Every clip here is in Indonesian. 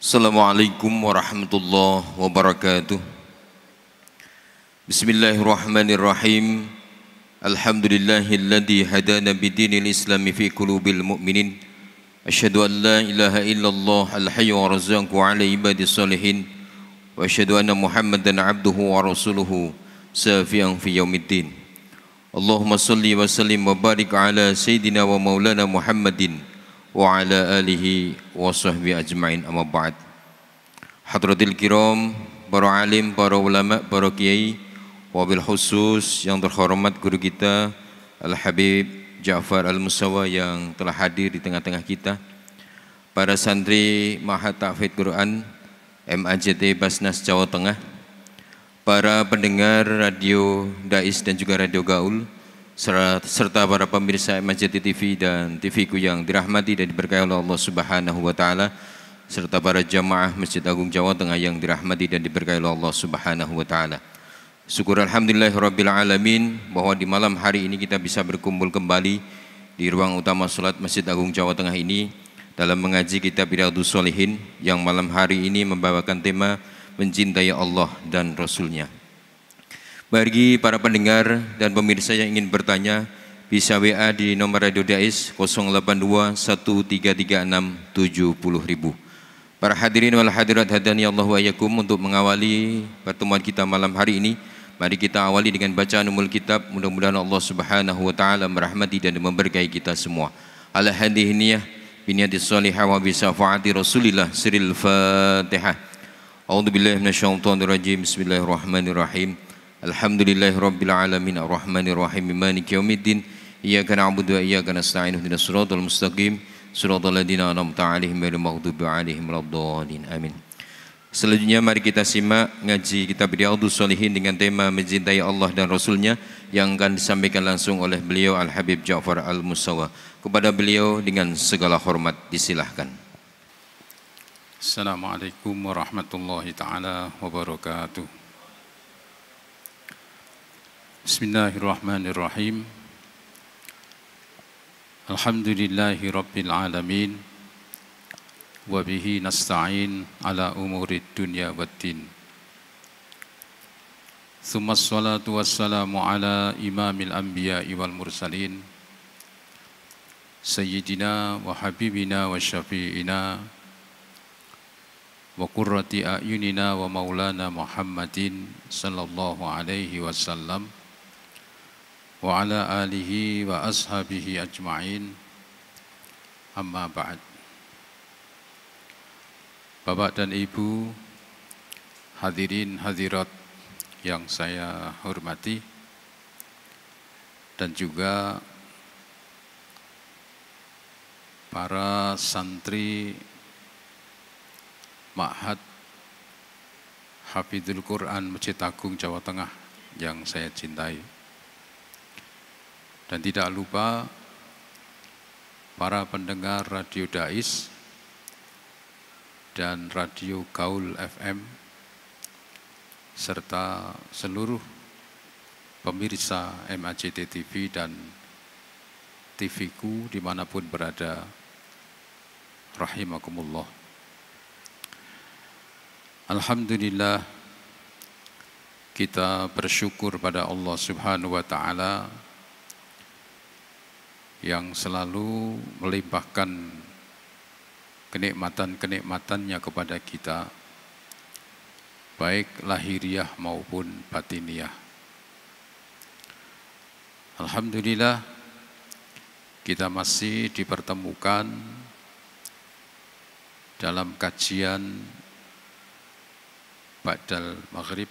Assalamualaikum warahmatullahi wabarakatuh. Bismillahirrahmanirrahim. Alhamdulillahilladzi hadana bidinil islami fi qulubil mu'minin. Asyhadu an la ilaha illallah al-hayyu wa razzaqu ala ibadis salihin. Wa asyhadu anna Muhammadan abduhu wa rasuluhu safiyan fi yaumiddin. Allahumma salli wa sallim wa barik ala sayyidina wa maulana Muhammadin wa ala alihi wa sahbihi ajma'in, amma ba'd. Hadratil kiram, para alim, para ulama, para kiai, wabil khusus yang terhormat guru kita Al-Habib Ja'far Al-Musawa yang telah hadir di tengah-tengah kita, para santri Mahat Tahfidz Quran MAJT Basnas Jawa Tengah, para pendengar radio Dais dan juga radio Gaul, serta para pemirsa MAJT TV dan TV-ku yang dirahmati dan diberkahi oleh Allah Subhanahu wa taala, serta para jamaah Masjid Agung Jawa Tengah yang dirahmati dan diberkahi oleh Allah Subhanahu wa taala. Syukur alhamdulillahirabbil alamin bahwa di malam hari ini kita bisa berkumpul kembali di ruang utama salat Masjid Agung Jawa Tengah ini dalam mengaji kitab Riyadhus Shalihin yang malam hari ini membawakan tema mencintai Allah dan Rasul-Nya. Bagi para pendengar dan pemirsa yang ingin bertanya, bisa WA di nomor radio Dais 082 1336 70.000. Para hadirin wal hadirat hadani Allah wa yakum, untuk mengawali pertemuan kita malam hari ini, mari kita awali dengan bacaan umul kitab. Mudah-mudahan Allah Subhanahu wa taala merahmati dan memberkahi kita semua. Ala hadhihi niyah bi niyatis shalihah wa bi syafaati Rasulillah sirril Fatihah. A'udzubillahi minasyaitonir rajim. Bismillahirrahmanirrahim. Alhamdulillahirabbil alamin arrahmanir rahim maliki yaumiddin iyyaka na'budu wa iyyaka nasta'in ihdinas siratal mustaqim siratal ladzina an'amta 'alaihim ghairil maghdubi 'alaihim waladdallin amin. Selanjutnya mari kita simak ngaji kitab Riyadhus Shalihin dengan tema mencintai Allah dan Rasul-Nya yang akan disampaikan langsung oleh beliau Al-Habib Ja'far Al-Musawa. Kepada beliau dengan segala hormat disilahkan. Assalamualaikum warahmatullahi taala wabarakatuh. Bismillahirrahmanirrahim. Alhamdulillahi rabbil alamin. Wa bihi nasta'in ala umurid dunya waddin. Tsumma assalatu wassalamu ala imamil anbiya'i wal mursalin Sayyidina wa habibina wa syafi'ina wa qurrati a'yunina wa maulana Muhammadin sallallahu alaihi wasallam wa ala alihi wa ashabihi ajma'in, amma ba'd. Bapak dan Ibu, hadirin hadirat yang saya hormati, dan juga para santri Ma'had Hafidhul Quran Masjid Agung Jawa Tengah yang saya cintai. Dan tidak lupa para pendengar Radio Dais dan Radio Gaul FM, serta seluruh pemirsa MAJT TV dan TV-ku dimanapun berada, rahimakumullah. Alhamdulillah, kita bersyukur pada Allah Subhanahu wa taala yang selalu melimpahkan kenikmatan-kenikmatannya kepada kita, baik lahiriah maupun batiniah. Alhamdulillah, kita masih dipertemukan dalam kajian ba'dal maghrib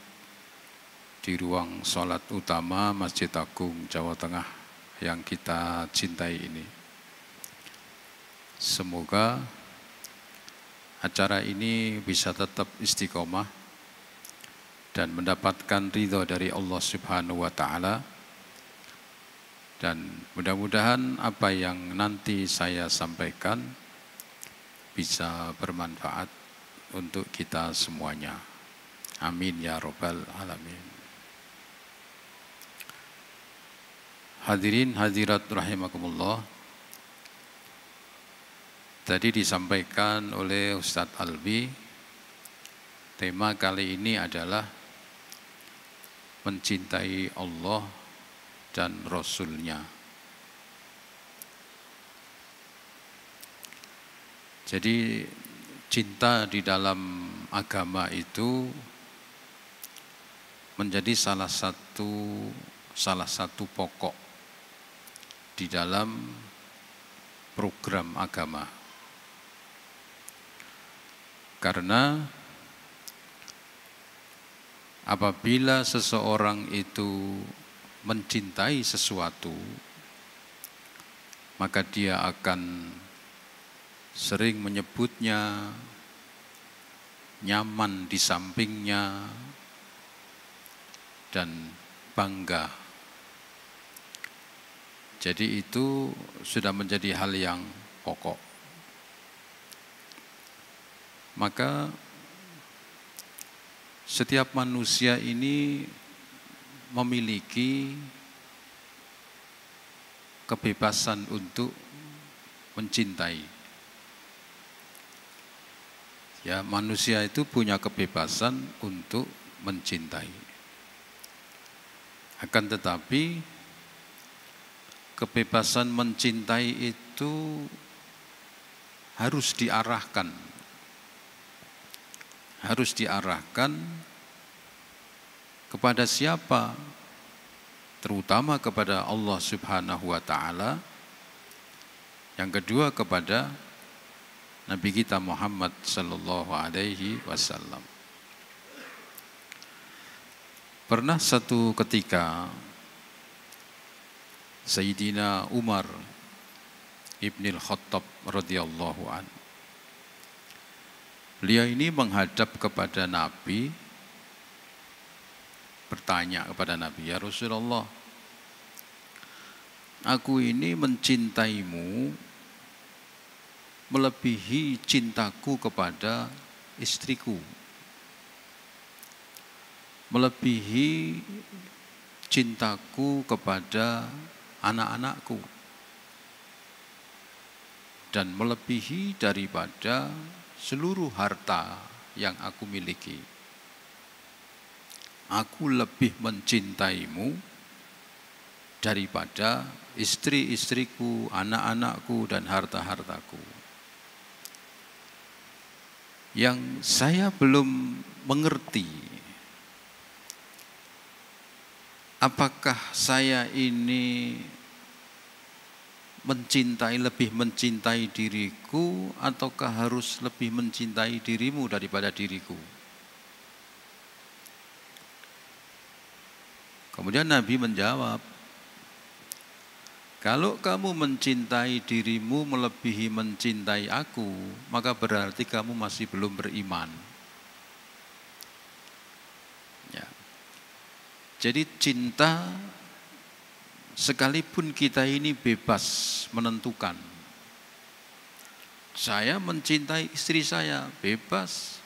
di ruang sholat utama Masjid Agung Jawa Tengah yang kita cintai ini. Semoga acara ini bisa tetap istiqomah dan mendapatkan ridho dari Allah Subhanahu wa taala, dan mudah-mudahan apa yang nanti saya sampaikan bisa bermanfaat untuk kita semuanya. Amin ya rabbal alamin. Hadirin hadirat rahimakumullah, tadi disampaikan oleh Ustadz Albi Tema kali ini adalah mencintai Allah dan Rasul-Nya. Jadi cinta di dalam agama itu menjadi salah satu pokok di dalam program agama. Karena apabila seseorang itu mencintai sesuatu, maka dia akan sering menyebutnya, nyaman di sampingnya, dan bangga. Jadi itu sudah menjadi hal yang pokok. Maka setiap manusia ini memiliki kebebasan untuk mencintai. Ya, manusia itu punya kebebasan untuk mencintai. Akan tetapi kebebasan mencintai itu harus diarahkan. Harus diarahkan kepada siapa? Terutama kepada Allah Subhanahu wa taala. Yang kedua kepada Nabi kita Muhammad sallallahu alaihi wasallam. Pernah satu ketika Sayyidina Umar Ibnul Khattab radhiyallahu an. Beliau ini menghadap kepada Nabi, bertanya kepada Nabi, "Ya Rasulullah, aku ini mencintaimu melebihi cintaku kepada istriku, melebihi cintaku kepada anak-anakku, dan melebihi daripada seluruh harta yang aku miliki. Aku lebih mencintaimu daripada istri-istriku, anak-anakku, dan harta-hartaku." Yang saya belum mengerti, apakah saya ini lebih mencintai diriku, ataukah harus lebih mencintai dirimu daripada diriku? Kemudian Nabi menjawab, "Kalau kamu mencintai dirimu melebihi mencintai aku, maka berarti kamu masih belum beriman." Ya. Jadi cinta, sekalipun kita ini bebas menentukan. Saya mencintai istri saya, bebas,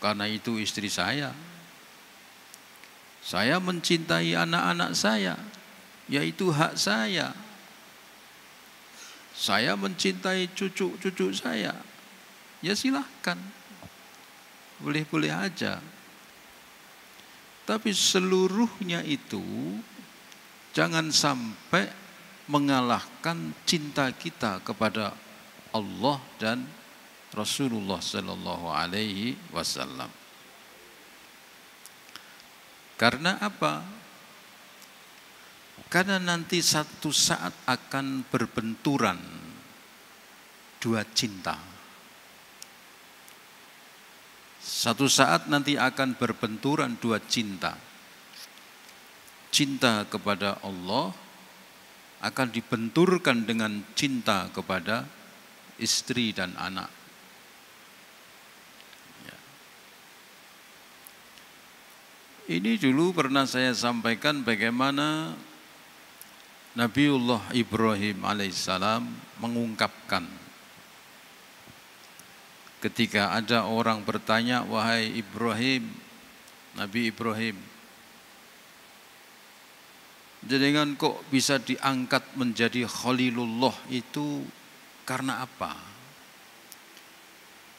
karena itu istri saya. Saya mencintai anak-anak saya, yaitu hak saya. Saya mencintai cucu-cucu saya, ya silahkan, boleh-boleh aja. Tapi seluruhnya itu jangan sampai mengalahkan cinta kita kepada Allah dan Rasulullah sallallahu alaihi wasallam. Karena apa? Karena nanti satu saat akan berbenturan dua cinta. Satu saat nanti akan berbenturan dua cinta. Cinta kepada Allah akan dibenturkan dengan cinta kepada istri dan anak. Ya. Ini dulu pernah saya sampaikan bagaimana Nabiullah Ibrahim alaihissalam mengungkapkan ketika ada orang bertanya, "Wahai Ibrahim, Nabi Ibrahim, jenengan kok bisa diangkat menjadi Khalilullah itu karena apa?"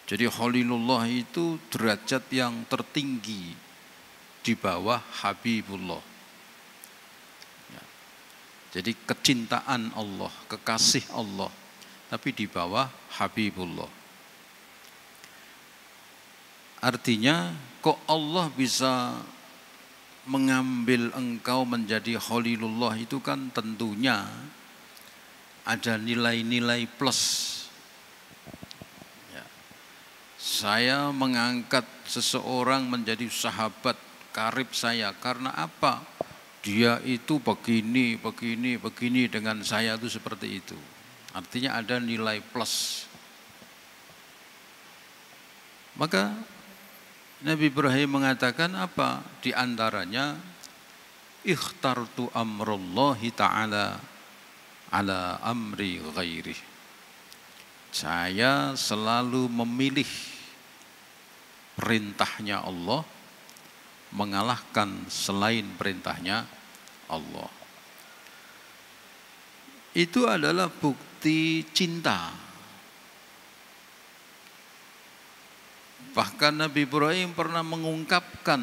Jadi Khalilullah itu derajat yang tertinggi di bawah Habibullah. Ya. Jadi kecintaan Allah, kekasih Allah, tapi di bawah Habibullah. Artinya kok Allah bisa mengambil engkau menjadi Khalilullah itu kan tentunya ada nilai-nilai plus. Saya mengangkat seseorang menjadi sahabat karib saya karena apa? Dia itu begini dengan saya itu seperti itu. Artinya ada nilai plus. Maka Nabi Ibrahim mengatakan apa? Di antaranya ikhtartu amrullahi ta'ala ala amri ghairi. Saya selalu memilih perintahnya Allah mengalahkan selain perintahnya Allah. Itu adalah bukti cinta. Bahkan Nabi Ibrahim pernah mengungkapkan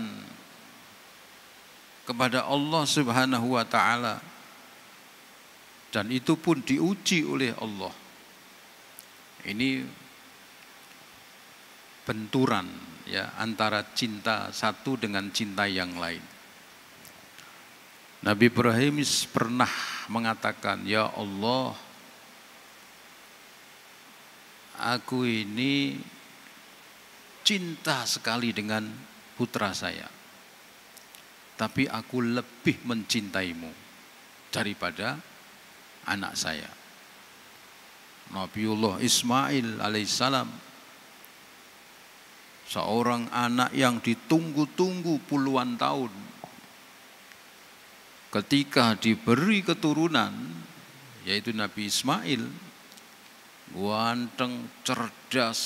kepada Allah Subhanahu wa ta'ala, dan itu pun diuji oleh Allah. Ini benturan ya antara cinta satu dengan cinta yang lain. Nabi Ibrahim pernah mengatakan, ya Allah, aku ini cinta sekali dengan putra saya, tapi aku lebih mencintaimu daripada anak saya. Nabiullah Ismail alaihissalam, seorang anak yang ditunggu-tunggu puluhan tahun, ketika diberi keturunan yaitu Nabi Ismail, ganteng, cerdas,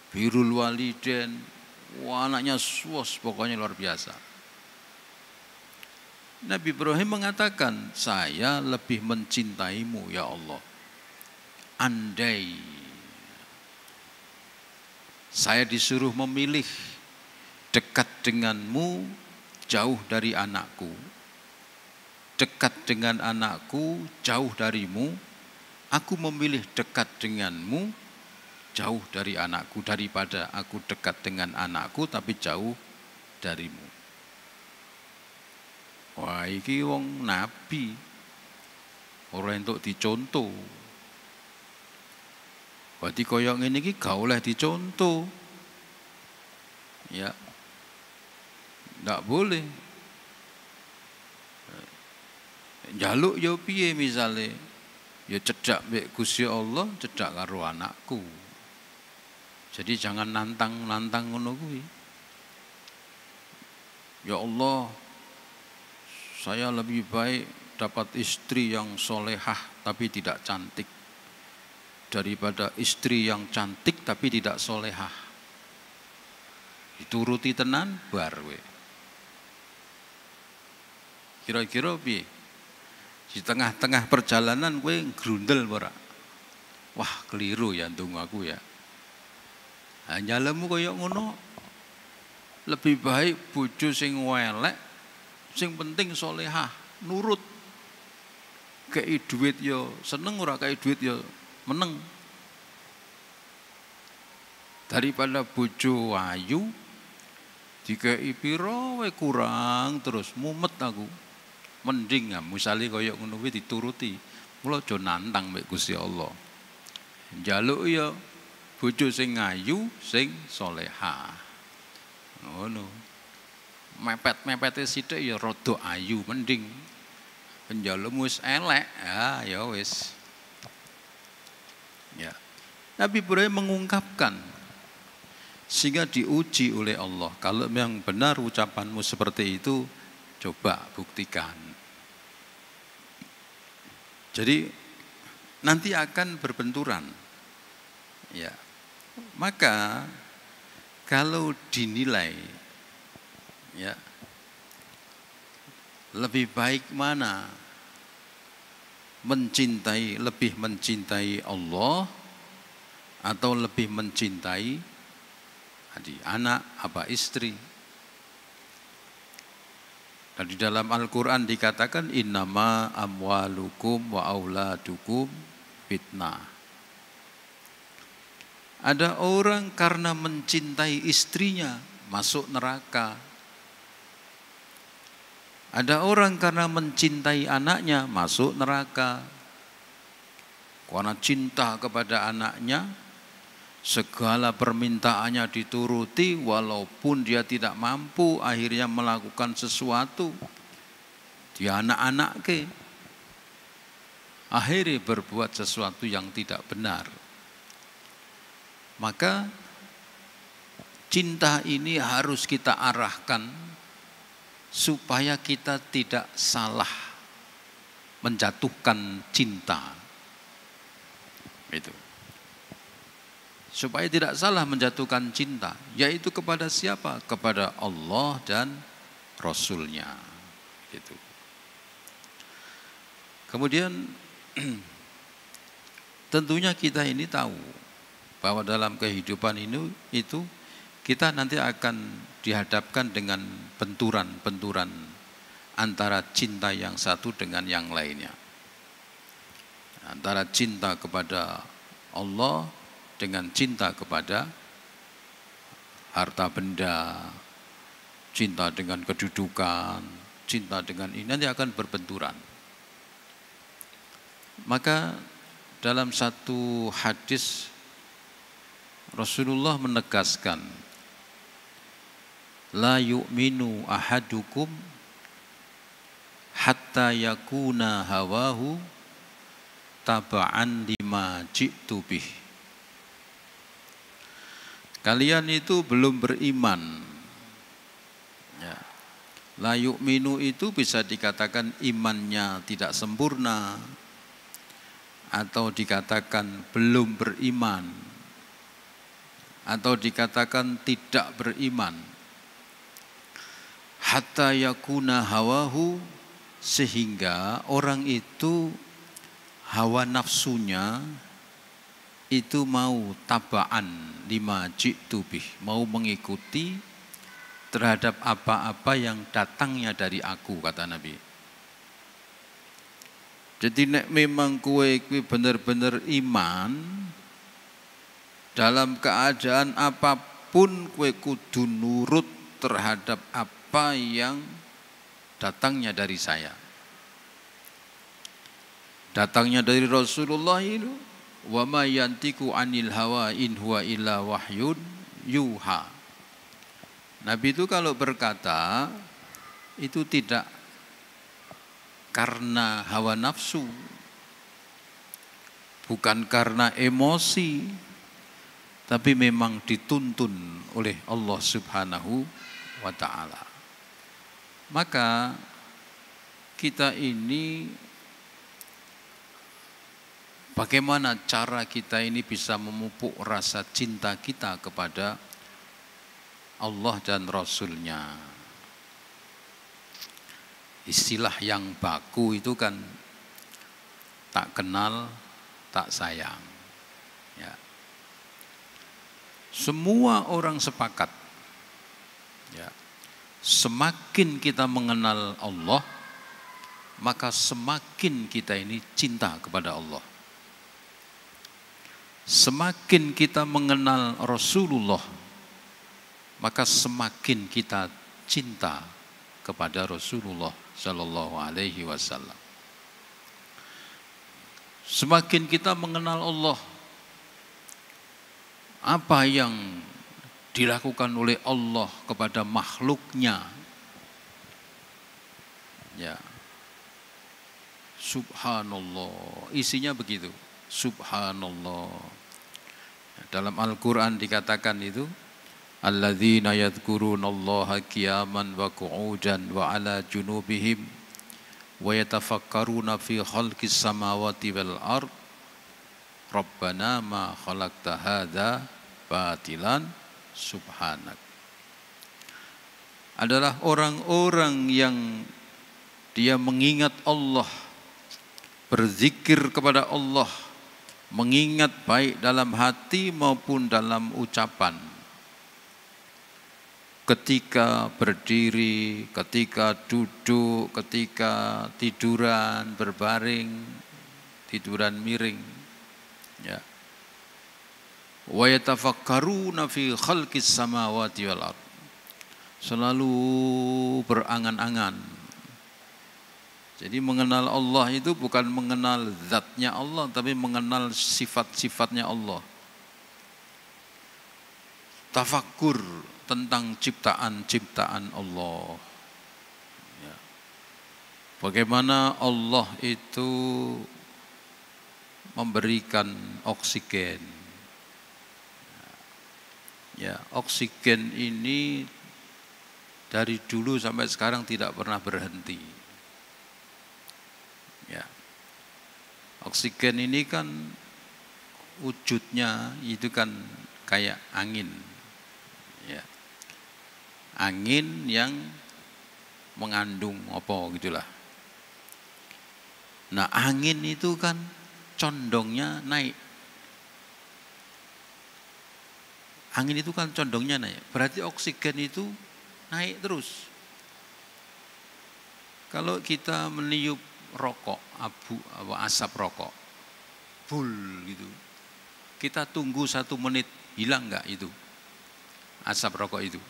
birrul walidain, anaknya suos, pokoknya luar biasa. Nabi Ibrahim mengatakan, saya lebih mencintaimu ya Allah. Andai saya disuruh memilih dekat denganmu, jauh dari anakku, dekat dengan anakku, jauh darimu, aku memilih dekat denganmu, jauh dari anakku, daripada aku dekat dengan anakku tapi jauh darimu. Wah, iki wong nabi, ora entuk dicontoh. Berarti koyok ngene iki gak oleh dicontoh. Ya. Ndak boleh. Njaluk ya piye misale? Ya cedak mbek Gusti Allah, cedak karo anakku. Jadi jangan nantang-nantang ngono kuwi. Ya Allah, saya lebih baik dapat istri yang solehah tapi tidak cantik daripada istri yang cantik tapi tidak solehah. Dituruti tenan bar we. Kira-kira piye? Di tengah-tengah perjalanan kowe grundel ora? Wah, keliru ya ndonga aku ya. Nyalemu kaya ngono. Lebih baik bojo sing welek, sing penting solehah, nurut. Kei duit yo seneng, ora kei duit yo meneng. Daripada bojo ayu dikei pira wae kurang terus mumet aku. Mending misale kaya ngono kuwi dituruti. Mula aja nantang mek Gusti Allah. Njaluk ya bojo sing ayu, sing solehah. Ngono. Mepet-mepete sithik ya rada ayu mending. Penjalukmu wis elek, ya wis. Ya. Nabi Ibrahim mengungkapkan sehingga diuji oleh Allah. Kalau memang benar ucapanmu seperti itu, coba buktikan. Jadi nanti akan berbenturan. Ya. Maka kalau dinilai ya lebih baik mana? Lebih mencintai Allah atau lebih mencintai adik, anak, apa istri. Dan di dalam Al-Quran dikatakan innama amwalukum wa auladukum fitnah. Ada orang karena mencintai istrinya masuk neraka. Ada orang karena mencintai anaknya masuk neraka. Karena cinta kepada anaknya, segala permintaannya dituruti walaupun dia tidak mampu, akhirnya melakukan sesuatu. Dia anak-anak akhirnya berbuat sesuatu yang tidak benar. Maka cinta ini harus kita arahkan supaya kita tidak salah menjatuhkan cinta. Itu. Supaya tidak salah menjatuhkan cinta, yaitu kepada siapa? Kepada Allah dan Rasul-Nya. Gitu. Kemudian tentunya kita ini tahu bahwa dalam kehidupan ini itu kita nanti akan dihadapkan dengan benturan-benturan antara cinta yang satu dengan yang lainnya. Antara cinta kepada Allah dengan cinta kepada harta benda, cinta dengan kedudukan, cinta dengan ini nanti akan berbenturan. Maka dalam satu hadis Rasulullah menegaskan, la yu'minu ahadukum hatta yakuna hawahu taba'an lima ji'tu bih. Kalian itu belum beriman. Ya. La yu'minu itu bisa dikatakan imannya tidak sempurna, atau dikatakan belum beriman, atau dikatakan tidak beriman. Hatta yakuna hawahu, sehingga orang itu hawa nafsunya itu mau tabaan lima ji'tu bih, mau mengikuti terhadap apa-apa yang datangnya dari aku, kata Nabi. Jadi nek memang kue benar-benar iman, dalam keadaan apapun kue kudu nurut terhadap apa yang datangnya dari saya. Datangnya dari Rasulullah itu, wa ma yantiku anil hawa in huwa illa wahyun yuha. Nabi itu kalau berkata itu tidak karena hawa nafsu, bukan karena emosi, tapi memang dituntun oleh Allah Subhanahu wa ta'ala. Maka kita ini, bagaimana cara kita ini bisa memupuk rasa cinta kita kepada Allah dan Rasul-Nya? Istilah yang baku itu kan tak kenal, tak sayang. Ya. Semua orang sepakat. Ya. Semakin kita mengenal Allah, maka semakin kita ini cinta kepada Allah. Semakin kita mengenal Rasulullah, maka semakin kita cinta kepada Rasulullah Sallallahu Alaihi Wasallam. Semakin kita mengenal Allah, apa yang dilakukan oleh Allah kepada makhluknya, ya, subhanallah, isinya begitu. Subhanallah. Dalam Al-Quran dikatakan itu, alladzina yadhkurunallaha qiyaman wa qu'udan wa ala junubihim wa yatafakkaruna fi khalqis samawati wal ard rabbana ma khalaqta hadza batilan subhanak. Adalah orang-orang yang dia mengingat Allah, berzikir kepada Allah mengingat baik dalam hati maupun dalam ucapan. Ketika berdiri, ketika duduk, ketika tiduran, berbaring, tiduran miring. Ya. Wa yatafakkaruna fi khalqis samawati wal ardh. Selalu berangan-angan. Jadi mengenal Allah itu bukan mengenal zatnya Allah, tapi mengenal sifat-sifatnya Allah. Tafakkur tentang ciptaan-ciptaan Allah. Ya. Bagaimana Allah itu memberikan oksigen. Ya, oksigen ini dari dulu sampai sekarang tidak pernah berhenti. Ya. Oksigen ini kan wujudnya itu kan kayak angin. Ya. Angin yang mengandung apa gitulah. Nah, angin itu kan condongnya naik. Angin itu kan condongnya naik. Berarti oksigen itu naik terus. Kalau kita meniup rokok, asap rokok, bul gitu. Kita tunggu 1 menit, hilang nggak itu asap rokok itu?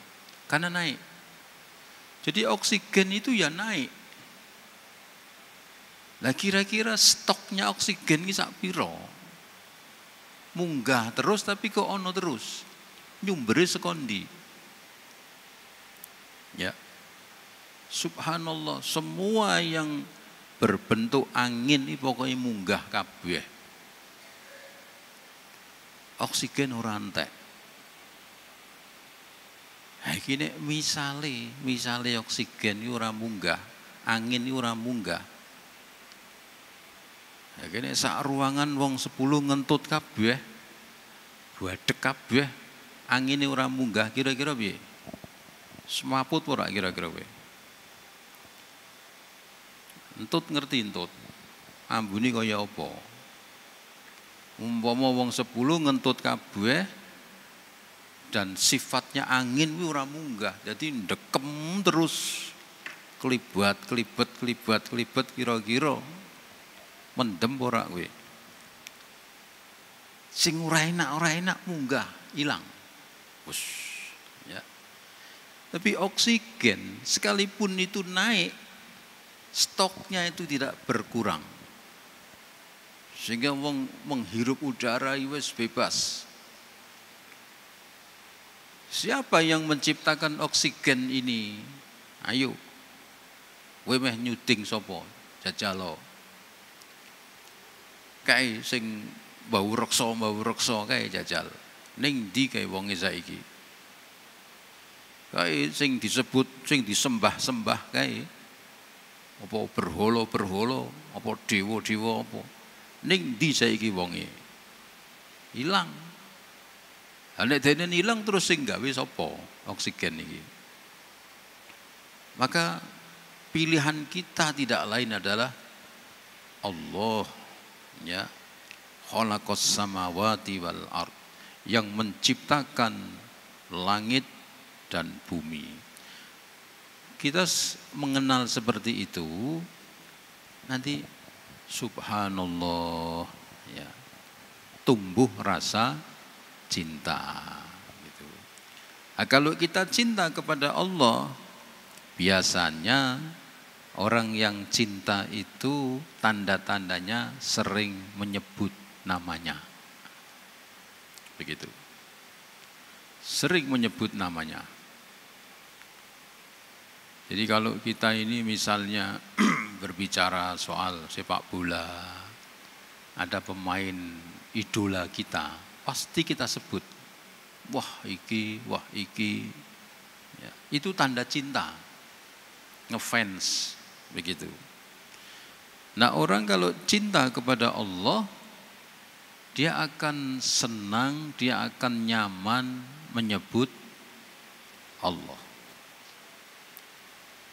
Karena naik. Jadi oksigen itu ya naik. Nah kira-kira stoknya oksigen ini sak piro? Munggah terus tapi kok ono terus. Nyumbere sekondi. Ya. Subhanallah, semua yang berbentuk angin ini pokoknya munggah kabeh. Oksigen ora entek. Ha iki nek misale oksigen iki ora munggah, angin iki ora munggah. Ya kene sak ruangan wong 10 ngentut kabeh. Buadek kabeh, angin iki ora munggah, kira-kira piye? Semaput ora kira-kira kowe? Entut ngerti entut. Ambune kaya apa? Umpama wong 10 ngentut kabeh dan sifatnya angin kuwi ora munggah, dadi ndekem terus kelibat kira-kira mendem ora kowe. Sing ora enak munggah, ilang. Wus, ya. Tapi oksigen sekalipun itu naik, stoknya itu tidak berkurang. Sehingga wong menghirup udara wis bebas. Siapa yang menciptakan oksigen ini? Ayo. Kowe meh nyuding sapa? Jajalo. Kae sing bau reksa kae jajal. Ning ndi kae wonge saiki? Kae sing disebut sing disembah-sembah kae. Apa berhala, apa dewa apa. Ning ndi saiki wonge? Ilang. Nek dene ilang terus sing gawe sapa oksigen iki? Maka pilihan kita tidak lain adalah Allah, ya. Khalaqas samawati wal ard, yang menciptakan langit dan bumi. Kita mengenal seperti itu, nanti subhanallah, ya, tumbuh rasa cinta gitu. Nah, kalau kita cinta kepada Allah, biasanya orang yang cinta itu tanda-tandanya sering menyebut namanya. Begitu. Sering menyebut namanya. Jadi kalau kita ini misalnya berbicara soal sepak bola, ada pemain idola kita, pasti kita sebut, wah iki. Ya, itu tanda cinta, ngefans, begitu. Nah orang kalau cinta kepada Allah, dia akan senang, dia akan nyaman menyebut Allah.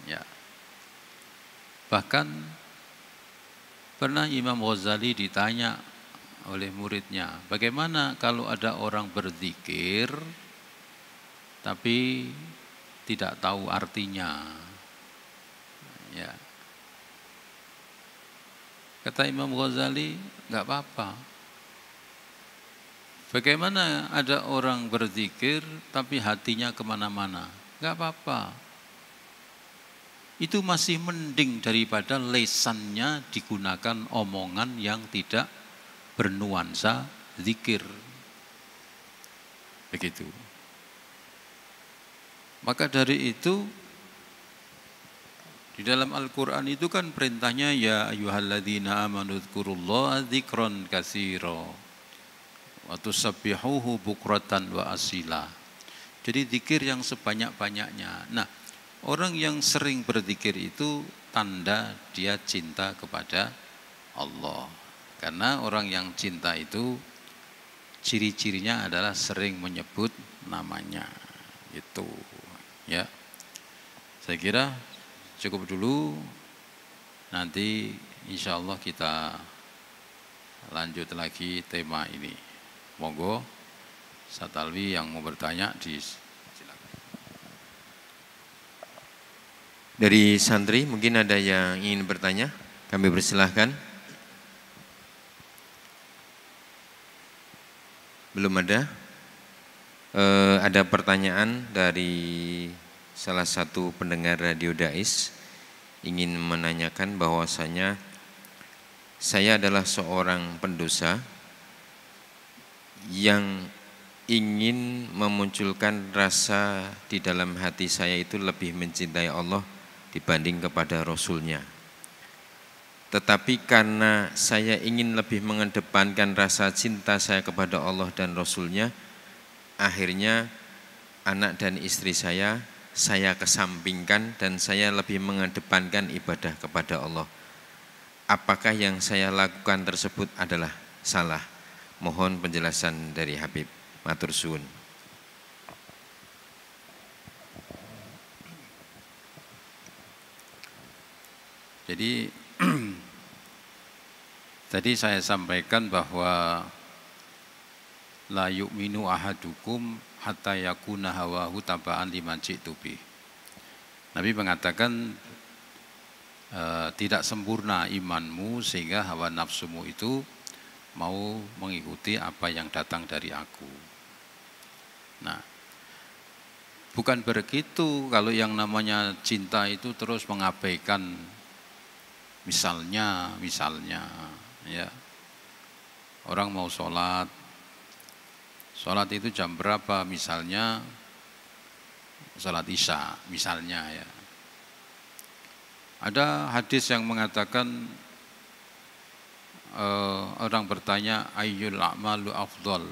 Ya. Bahkan pernah Imam Ghazali ditanya oleh muridnya, bagaimana kalau ada orang berzikir tapi tidak tahu artinya? Ya. Kata Imam Ghazali, nggak apa-apa. Bagaimana ada orang berzikir tapi hatinya kemana-mana? Nggak apa-apa. Itu masih mending daripada lesannya digunakan omongan yang tidak bernuansa zikir. Begitu. Maka dari itu, di dalam Al-Quran itu kan perintahnya, ya ayyuhalladzina amanu dzkurullaha dzikran katsira wa tusabbihuhu bukratan wa asila. Jadi zikir yang sebanyak-banyaknya. Nah, orang yang sering berzikir itu tanda dia cinta kepada Allah. Karena orang yang cinta itu ciri-cirinya adalah sering menyebut namanya. Itu ya. Saya kira cukup dulu. Nanti insya Allah kita lanjut lagi tema ini. Monggo Satalwi yang mau bertanya silakan. Dari santri mungkin ada yang ingin bertanya, kami persilahkan. Belum ada? Ada pertanyaan dari salah satu pendengar Radio Dais, ingin menanyakan bahwasanya saya adalah seorang pendosa yang ingin memunculkan rasa di dalam hati saya itu lebih mencintai Allah dibanding kepada Rasul-Nya. Tetapi karena saya ingin lebih mengedepankan rasa cinta saya kepada Allah dan Rasul-Nya, akhirnya anak dan istri saya kesampingkan dan saya lebih mengedepankan ibadah kepada Allah. Apakah yang saya lakukan tersebut adalah salah? Mohon penjelasan dari Habib. Matur suwun. Jadi tadi saya sampaikan bahwa la yu'minu ahadukum hatta yakuna hawahu taba'an liman ji'tu bih. Nabi mengatakan tidak sempurna imanmu sehingga hawa nafsumu itu mau mengikuti apa yang datang dari aku. Nah, bukan begitu kalau yang namanya cinta itu terus mengabaikan misalnya ya. Orang mau sholat itu jam berapa misalnya, sholat isya misalnya ya. Ada hadis yang mengatakan orang bertanya ayyul a'malu afdal,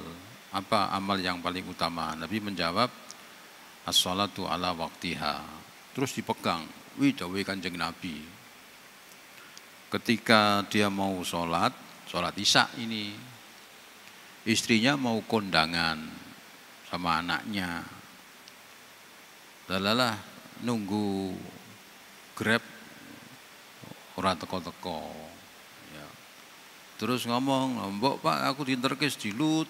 apa amal yang paling utama? Nabi menjawab as-shalatu ala waktiha. Terus dipegang, dawuh Kanjeng Nabi. Ketika dia mau sholat isya ini, istrinya mau kondangan sama anaknya, lalalah nunggu Grab ora teko-teko. Terus ngomong, "Mbok Pak, aku diinterkis dilut.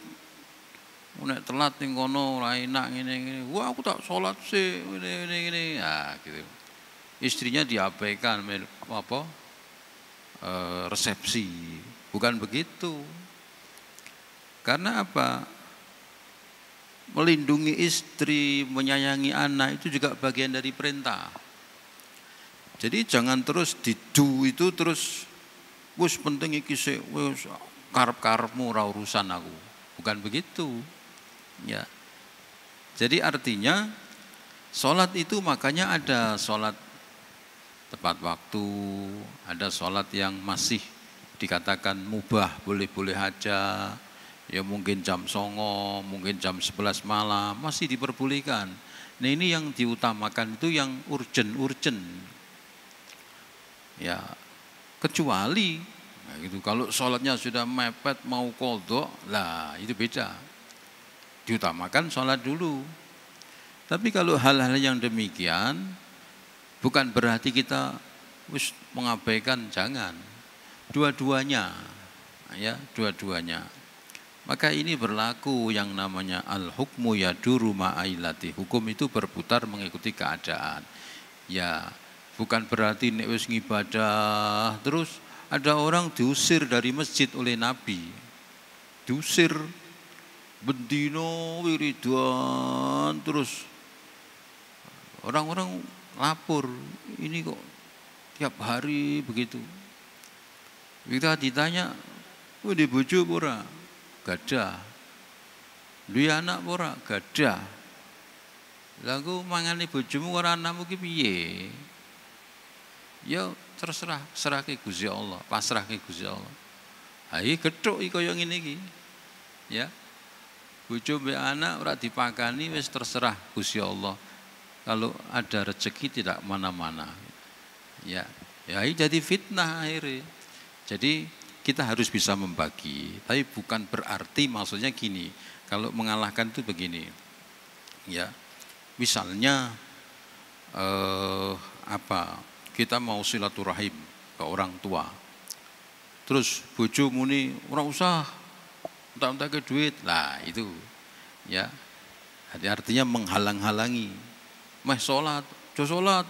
Nek telat ning kono ora enak ngene-ngene." "Wah, aku tak salat sih ngene-ngene." Nah, gitu. Istrinya diabaikan resepsi. Bukan begitu. Karena apa? Melindungi istri, menyayangi anak itu juga bagian dari perintah. Jadi jangan terus didu itu terus wis penting iki sik wis karep-karepmu ora urusan aku. Bukan begitu. Ya. Jadi artinya sholat itu makanya ada sholat tepat waktu, ada sholat yang masih dikatakan mubah, boleh-boleh aja. Ya mungkin jam 09.00, mungkin jam 11 malam masih diperbolehkan. Nah, ini yang diutamakan itu yang urgent. Ya. Kecuali nah gitu, kalau sholatnya sudah mepet mau qadha, lah itu beda. Diutamakan sholat dulu. Tapi kalau hal-hal yang demikian bukan berarti kita mengabaikan, jangan. Dua-duanya. ya, dua-duanya. Maka ini berlaku yang namanya al-hukmu yaduru ma'ailati. Hukum itu berputar mengikuti keadaan. Ya, bukan berarti nek wis ngibadah terus ada orang diusir dari masjid oleh Nabi. Diusir bendino wiridan terus orang-orang lapor, ini kok tiap hari begitu. Kita ditanya, di bojo ora? Gadah. Duwe anak ora? Gadah. Lagu mangane bojomu ora anakmu ki piye? Ya terserah, serahke Gusti Allah, pasrahke Gusti Allah. Hai gethuk iki kaya ngene iki. Ya. Bojo mbek anak ora dipakani wis terserah Gusti Allah. Kalau ada rezeki tidak mana-mana. Ya, ya jadi fitnah akhirnya. Jadi kita harus bisa membagi, tapi bukan berarti maksudnya gini. Kalau mengalahkan itu begini. Ya. Misalnya kita mau silaturahim ke orang tua. Terus bojo muni ora usah entak-entak duit. Lah itu ya. Artinya menghalang-halangi. Meh sholat, jo sholat,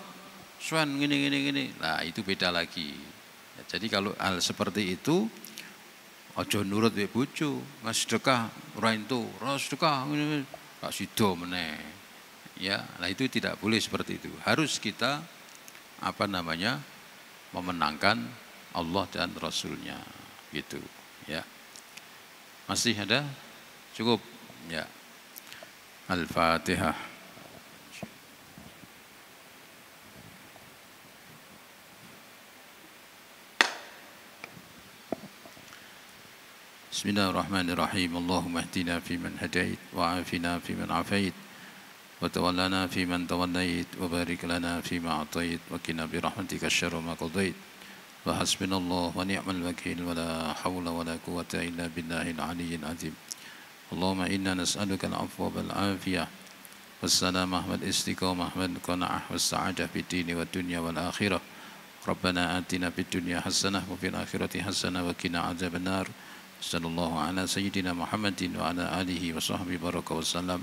swen gini. Nah itu beda lagi. Ya, jadi kalau hal seperti itu, ojo nurut be bojo, mas sedekah, ora entuk, ora sedekah, ngene, tak sida meneh. Ya, nah itu tidak boleh seperti itu. Harus kita memenangkan Allah dan Rasulnya, gitu. Ya, masih ada, cukup. Ya, Al-Fatihah. Bismillahirrahmanirrahim. Allahumma ihdina fiman hadait wa afina fiman afait wa tawallana fiman tawallait wa barik lana fima atait wa qina bi rahmatika syarra ma qadait wa hasbunallahu wa ni'mal wakeel wa la haula wa la quwwata illa billahil aliyyil azim. Allahumma inna nas'aluka al-'afwa wal 'afiyah was salamah wal istiqamah wal qanaah was sa'adah fid dini wad dunya wal akhirah. Rabbana atina fid dunya hasanah wa fil akhirati hasanah wa qina adzabannar. Sallallahu ala sayyidina Muhammadin wa ala alihi wa sahbihi baraka wa sallam.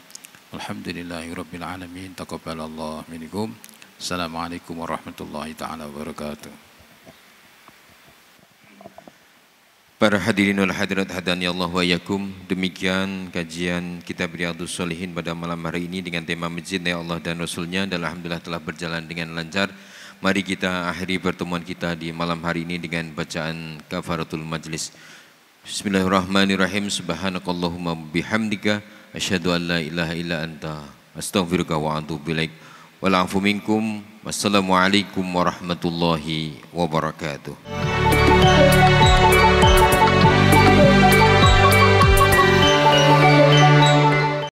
Alhamdulillahi rabbil alamin. Taqabbalallahu minkum. Assalamualaikum warahmatullahi ta'ala wabarakatuh. Para hadirin wal hadirat hadani Allah wa yakum. Demikian kajian kitab Riyadhus Shalihin pada malam hari ini dengan tema mencintai Allah dan Rasulnya, dan alhamdulillah telah berjalan dengan lancar. Mari kita akhiri pertemuan kita di malam hari ini dengan bacaan kafaratul majlis. Bismillahirrahmanirrahim. Subhanakallahumma bihamdika asyhadu an la ilaha illa anta astaghfiruka wa atubu ilaik. Wal afu minkum. Wassalamualaikum warahmatullahi wabarakatuh.